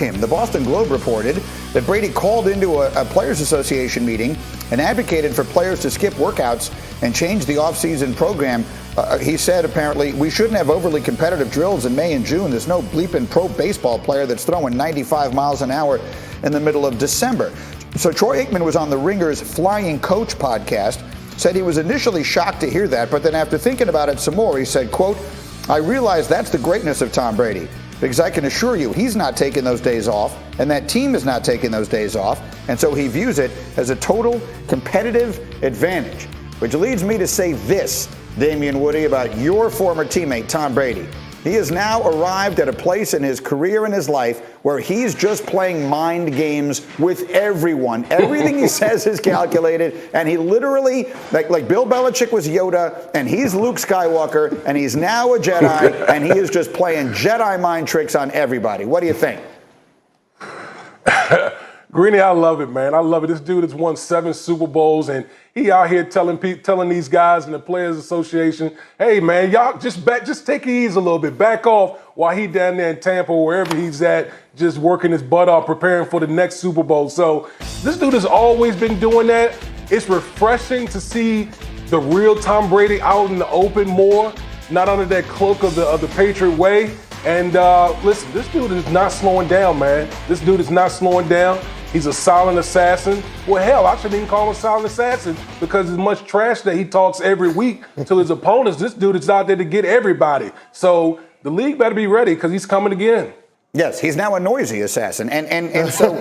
him. The Boston Globe reported that Brady called into a Players Association meeting and advocated for players to skip workouts and change the offseason program. He said, apparently, we shouldn't have overly competitive drills in May and June. There's no bleeping pro baseball player that's throwing 95 miles an hour in the middle of December. So Troy Aikman was on the Ringer's Flying Coach podcast, said he was initially shocked to hear that, but then after thinking about it some more, he said, quote, I realize that's the greatness of Tom Brady, because I can assure you he's not taking those days off, and that team is not taking those days off, and so he views it as a total competitive advantage. Which leads me to say this, Damien Woody, about your former teammate, Tom Brady. He has now arrived at a place in his career and his life where he's just playing mind games with everyone. Everything he says is calculated, and he literally, like Bill Belichick was Yoda, and he's Luke Skywalker, and he's now a Jedi, and he is just playing Jedi mind tricks on everybody. What do you think? Greeny, I love it, man. I love it. This dude has won 7 Super Bowls, and he out here telling these guys in the Players Association, hey, man, y'all just take it easy a little bit. Back off while he down there in Tampa, wherever he's at, just working his butt off, preparing for the next Super Bowl. So this dude has always been doing that. It's refreshing to see the real Tom Brady out in the open more, not under that cloak of the Patriot way. And listen, this dude is not slowing down, man. This dude is not slowing down. He's a silent assassin. Well, hell, I shouldn't even call him a silent assassin because as much trash that he talks every week to his opponents, this dude is out there to get everybody. So the league better be ready because he's coming again. Yes, he's now a noisy assassin. And so,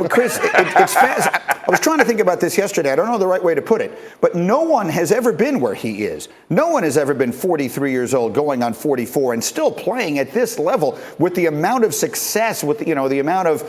Chris, it's fast. I was trying to think about this yesterday. I don't know the right way to put it, but no one has ever been where he is. No one has ever been 43 years old, going on 44, and still playing at this level with the amount of success, with the amount of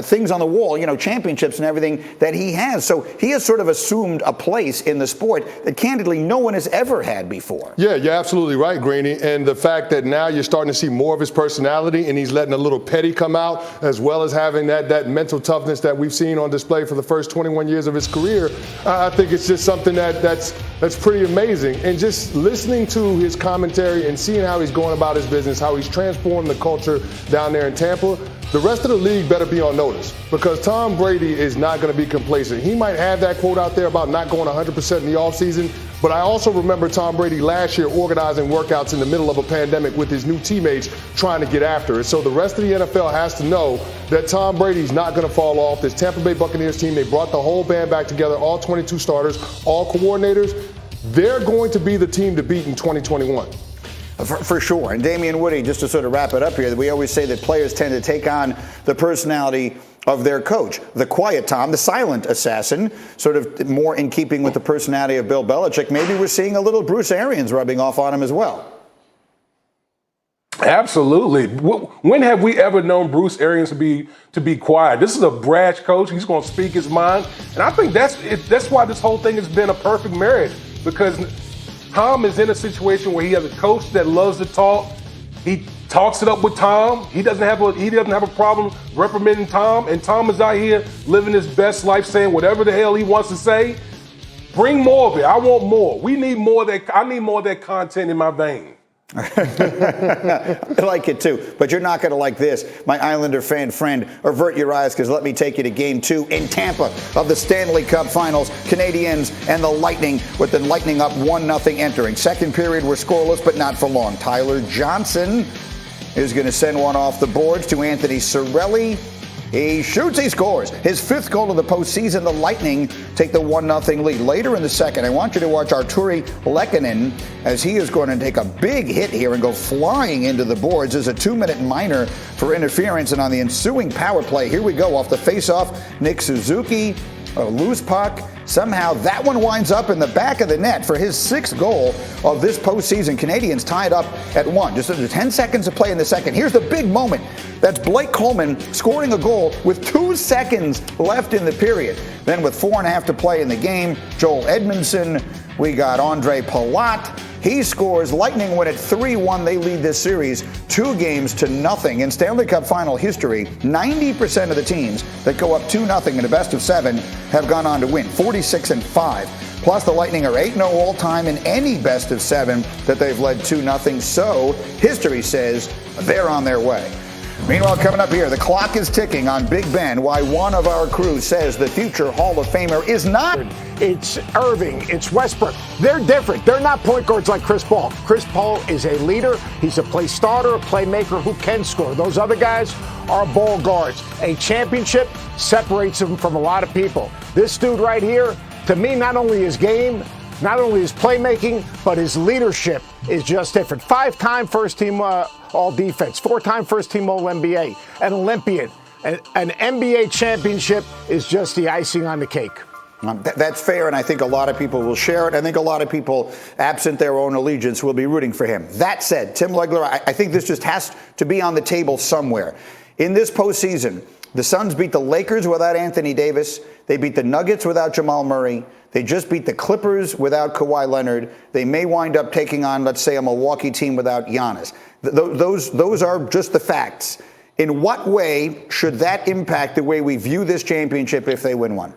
things on the wall, championships and everything that he has. So he has sort of assumed a place in the sport that, candidly, no one has ever had before. Yeah, you're absolutely right, Greeny. And the fact that now you're starting to see more of his personality, and he's letting a little petty come out, as well as having that mental toughness that we've seen on display for the first 21 years of his career. I think it's just something that's pretty amazing. And just listening to his commentary and seeing how he's going about his business, how he's transformed the culture down there in Tampa, the rest of the league better be on notice, because Tom Brady is not going to be complacent. He might have that quote out there about not going 100% in the offseason, but I also remember Tom Brady last year organizing workouts in the middle of a pandemic with his new teammates trying to get after it. So the rest of the NFL has to know that Tom Brady's not going to fall off. This Tampa Bay Buccaneers team, they brought the whole band back together, all 22 starters, all coordinators. They're going to be the team to beat in 2021. For sure. And Damien Woody, just to sort of wrap it up here, we always say that players tend to take on the personality of their coach. The quiet Tom, the silent assassin, sort of more in keeping with the personality of Bill Belichick. Maybe we're seeing a little Bruce Arians rubbing off on him as well. Absolutely. When have we ever known Bruce Arians to be quiet? This is a brash coach. He's going to speak his mind. And I think that's why this whole thing has been a perfect marriage, because Tom is in a situation where he has a coach that loves to talk. He talks it up with Tom. He doesn't have a problem reprimanding Tom, and Tom is out here living his best life, saying whatever the hell he wants to say. Bring more of it. I want more. We need more of that. I need more of that content in my vein. I like it too, but you're not going to like this. My Islander fan friend, avert your eyes, because let me take you to Game 2 in Tampa of the Stanley Cup Finals. Canadiens and the Lightning, with the Lightning up 1-0 entering. Second period, we're scoreless, but not for long. Tyler Johnson is going to send one off the boards to Anthony Cirelli. He shoots, he scores. His 5th goal of the postseason. The Lightning take the 1-0 lead. Later in the second, I want you to watch Arturi Lehkonen, as he is going to take a big hit here and go flying into the boards. There's a 2-minute minor for interference, and on the ensuing power play, here we go, off the face-off, Nick Suzuki, a loose puck. Somehow that one winds up in the back of the net for his 6th goal of this postseason. Canadians tied up at 1. Just under 10 seconds to play in the second. Here's the big moment. That's Blake Coleman scoring a goal with 2 seconds left in the period. Then with 4.5 to play in the game, Joel Edmondson, we got Andre Palat. He scores. Lightning win at 3-1. They lead this series 2-0. In Stanley Cup final history, 90% of the teams that go up 2-0 in a best of 7 have gone on to win, 46-5. Plus, the Lightning are 8-0 all-time in any best of 7 that they've led 2-0. So history says they're on their way. Meanwhile, coming up here, the clock is ticking on Big Ben, why one of our crew says the future Hall of Famer is not. It's Irving. It's Westbrook. They're different. They're not point guards like Chris Paul. Chris Paul is a leader. He's a play starter, a playmaker who can score. Those other guys are ball guards. A championship separates him from a lot of people. This dude right here, to me, not only his game, not only his playmaking, but his leadership is just different. 5-time first-team All-Defense, 4-time first-team All-NBA, an Olympian. An NBA championship is just the icing on the cake. That's fair, and I think a lot of people will share it. I think a lot of people, absent their own allegiance, will be rooting for him. That said, Tim Legler, I think this just has to be on the table somewhere. In this postseason, the Suns beat the Lakers without Anthony Davis. They beat the Nuggets without Jamal Murray. They just beat the Clippers without Kawhi Leonard. They may wind up taking on, let's say, a Milwaukee team without Giannis. Those are just the facts. In what way should that impact the way we view this championship if they win one?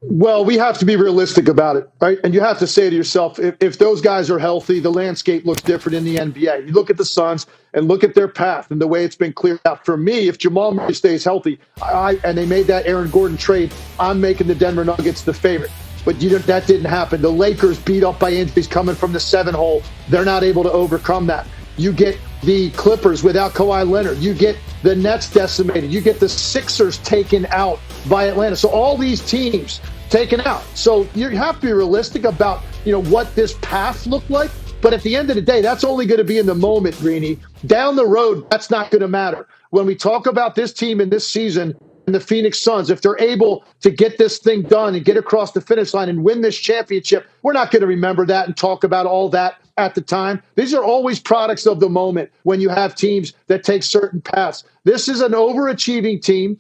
Well, we have to be realistic about it, right? And you have to say to yourself, if those guys are healthy, the landscape looks different in the NBA. You look at the Suns and look at their path and the way it's been cleared out. For me, if Jamal Murray stays healthy, and they made that Aaron Gordon trade, I'm making the Denver Nuggets the favorite. But that didn't happen. The Lakers beat up by injuries coming from the 7-hole. They're not able to overcome that. You get the Clippers without Kawhi Leonard. You get the Nets decimated. You get the Sixers taken out by Atlanta. So all these teams taken out. So you have to be realistic about, what this path looked like. But at the end of the day, that's only going to be in the moment, Greeny. Down the road, that's not going to matter. When we talk about this team in this season and the Phoenix Suns, if they're able to get this thing done and get across the finish line and win this championship, we're not going to remember that and talk about all that at the time. These are always products of the moment when you have teams that take certain paths. This is an overachieving team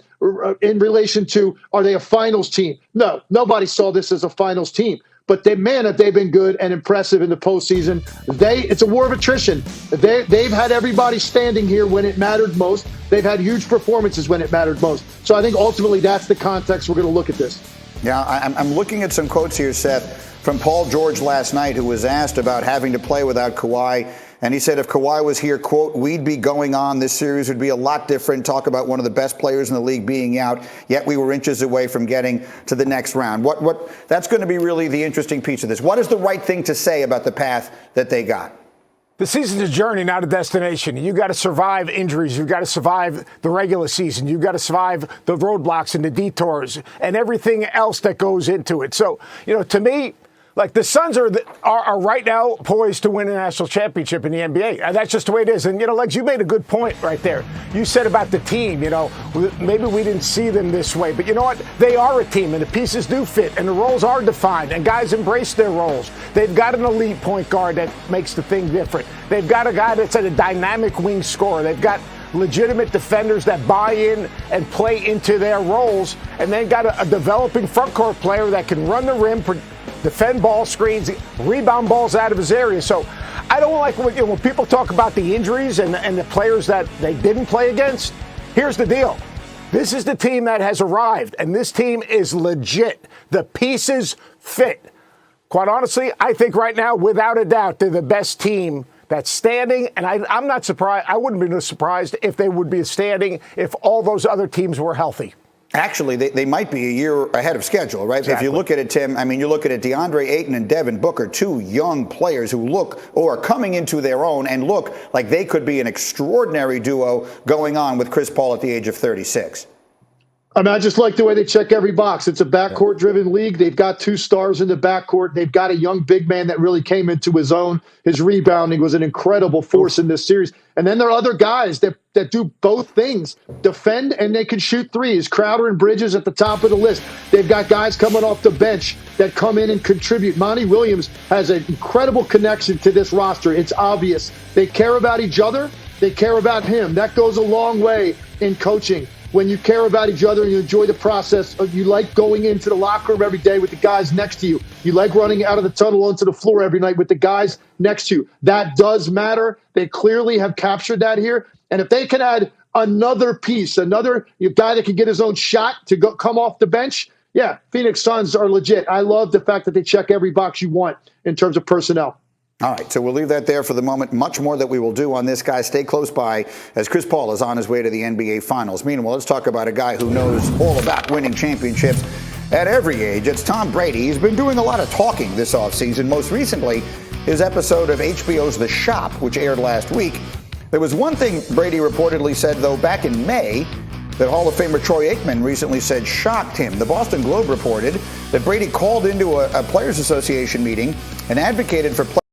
in relation to, are they a finals team? No, nobody saw this as a finals team. But have they been good and impressive in the postseason? It's a war of attrition. They've had everybody standing here when it mattered most. They've had huge performances when it mattered most. So I think ultimately that's the context we're going to look at this. Yeah, I'm looking at some quotes here, Seth, from Paul George last night, who was asked about having to play without Kawhi. And he said if Kawhi was here, quote, we'd be going on. This series would be a lot different. Talk about one of the best players in the league being out, yet we were inches away from getting to the next round. That's going to be really the interesting piece of this. What is the right thing to say about the path that they got? The season's a journey, not a destination. You got to survive injuries. You've got to survive the regular season. You've got to survive the roadblocks and the detours and everything else that goes into it. So, to me, like the Suns are right now poised to win a national championship in the NBA. And that's just the way it is. And, Legs, you made a good point right there. You said about the team, maybe we didn't see them this way. But you know what? They are a team, and the pieces do fit, and the roles are defined, and guys embrace their roles. They've got an elite point guard that makes the thing different. They've got a guy that's a dynamic wing scorer. They've got legitimate defenders that buy in and play into their roles, and they've got a developing front court player that can run the rim, defend ball screens, rebound balls out of his area. So I don't like when people talk about the injuries and the players that they didn't play against. Here's the deal. This is the team that has arrived, and this team is legit. The pieces fit. Quite honestly, I think right now, without a doubt, they're the best team that's standing, and I'm not surprised. I wouldn't be surprised if they would be standing if all those other teams were healthy. Actually, they might be a year ahead of schedule, right? Exactly. If you look at it, Tim, you look at it, DeAndre Ayton and Devin Booker, two young players who look or are coming into their own and look like they could be an extraordinary duo going on with Chris Paul at the age of 36. I just like the way they check every box. It's a backcourt-driven league. They've got two stars in the backcourt. They've got a young big man that really came into his own. His rebounding was an incredible force in this series. And then there are other guys that do both things, defend and they can shoot threes. Crowder and Bridges at the top of the list. They've got guys coming off the bench that come in and contribute. Monty Williams has an incredible connection to this roster. It's obvious. They care about each other. They care about him. That goes a long way in coaching. When you care about each other and you enjoy the process, you like going into the locker room every day with the guys next to you. You like running out of the tunnel onto the floor every night with the guys next to you. That does matter. They clearly have captured that here. And if they can add another piece, another guy that can get his own shot to come off the bench, yeah, Phoenix Suns are legit. I love the fact that they check every box you want in terms of personnel. All right, so we'll leave that there for the moment. Much more that we will do on this guy. Stay close by as Chris Paul is on his way to the NBA Finals. Meanwhile, let's talk about a guy who knows all about winning championships at every age. It's Tom Brady. He's been doing a lot of talking this offseason. Most recently, his episode of HBO's The Shop, which aired last week. There was one thing Brady reportedly said, though, back in May, that Hall of Famer Troy Aikman recently said shocked him. The Boston Globe reported that Brady called into a Players Association meeting and advocated for